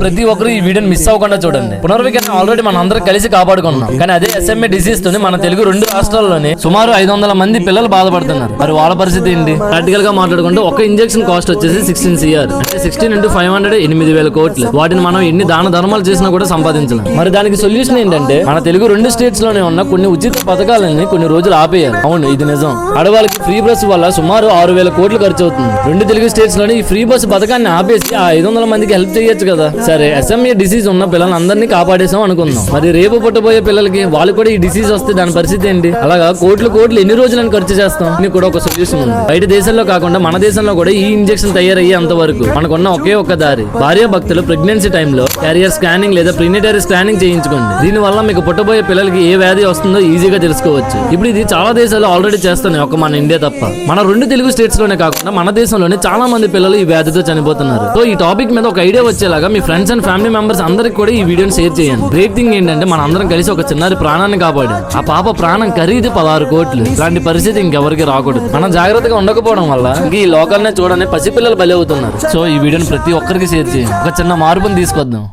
ప్రతి ఒక్కరు ఈ వీడియోని మిస్ అవ్వకుండా చూడండి. పునర్వికరణ ఆల్రెడీ మన అందరం కలిసి కాపాడుకున్నాం, కానీ అదే SMA డిసీజ్ తోని మన తెలుగు 2 రాష్ట్రాల్లోనే సుమారు 500 మంది పిల్లలు బాధపడుతున్నారు. మరి వాళ్ళ పరిస్థితి ఏంటి? ప్రాక్టికల్ గా మాట్లాడుకుంటే ఒక ఇంజెక్షన్ కాస్ట్ వచ్చేసి 16 CR, అంటే 16 × 500 8,000 కోట్లు. వాటిని మనం ఎన్ని దాన ధర్మాలు చేసినా కూడా సంపాదించలేం. మరి దానికి సొల్యూషన్ ఏంటంటే మన తెలుగు 2 స్టేట్స్ లోనే ఉన్న కొన్ని ఉచిత పథకాలని కొన్ని రోజులు ఆపేయాలి. అవును, ఇది నిజం. ఆడవాళ్ళకి ఫ్రీ బస్ వల్ల సుమారు 6,000 కోట్లు ఖర్చు అవుతుంది. 2 తెలుగు స్టేట్స్ లోనే ఈ ఫ్రీ బస్ పథకాన్ని ఆపేసి ఆ 500 మందికి హెల్ప్ చేయొచ్చు కదా. సరే, SMA డిసీజ్ ఉన్న పిల్లలందరినీ కాపాడేసాం అనుకుందాం. మరి రేపు పుట్టబోయే పిల్లలకి వాళ్ళు కూడా ఈ డిసీజ్ వస్తే దాని పరిస్థితి ఏంటి? అలాగా కోట్లు ఎన్ని రోజులని ఖర్చు చేస్తాం? దీనికి కూడా ఒక సొల్యూషన్ ఉంది. బయట దేశాల్లో కాకుండా మన దేశంలో కూడా ఈ ఇంజెక్షన్ తయారయ్యేంత వరకు మనకున్న ఒకే ఒక్క దారి, భార్య భక్తులు ప్రెగ్నెన్సీ టైంలో క్యారియర్ స్కానింగ్ లేదా ప్రీనేటరీ స్కానింగ్ చేయించుకోండి. దీని వల్ల మీకు పుట్టబోయే పిల్లలకి ఏ వ్యాధి వస్తుందో ఈజీగా తెలుసుకోవచ్చు. ఇప్పుడు ఇది చాలా దేశాలు ఆల్రెడీ చేస్తున్నాయి, ఒక మన ఇండియా తప్ప. మన 2 తెలుగు స్టేట్స్ లోనే కాకుండా మన దేశంలోనే చాలా మంది పిల్లలు ఈ వ్యాధితో చనిపోతున్నారు. సో ఈ టాపిక్ మీద ఒక ఐడియా వచ్చేలాగా మీ ఫ్రెండ్స్ అండ్ ఫ్యామిలీ మెంబర్స్ అందరికి కూడా ఈ వీడియోని షేర్ చేయండి. గ్రేట్ థింగ్ ఏంటంటే మన అందరం కలిసి ఒక చిన్నారి ప్రాణాన్ని కాపాడాం. ఆ పాప ప్రాణం ఖరీదు 16 కోట్లు. ఇలాంటి పరిస్థితి ఇంకెవరికి రాకూడదు. మనం జాగ్రత్తగా ఉండకపోవడం వల్ల ఈ లోకల్నే చూడని పసిపిల్లలు బలి అవుతున్నారు. సో ఈ వీడియోని ప్రతి ఒక్కరికి షేర్ చేయండి. ఒక చిన్న మార్పుని తీసుకొద్దాం.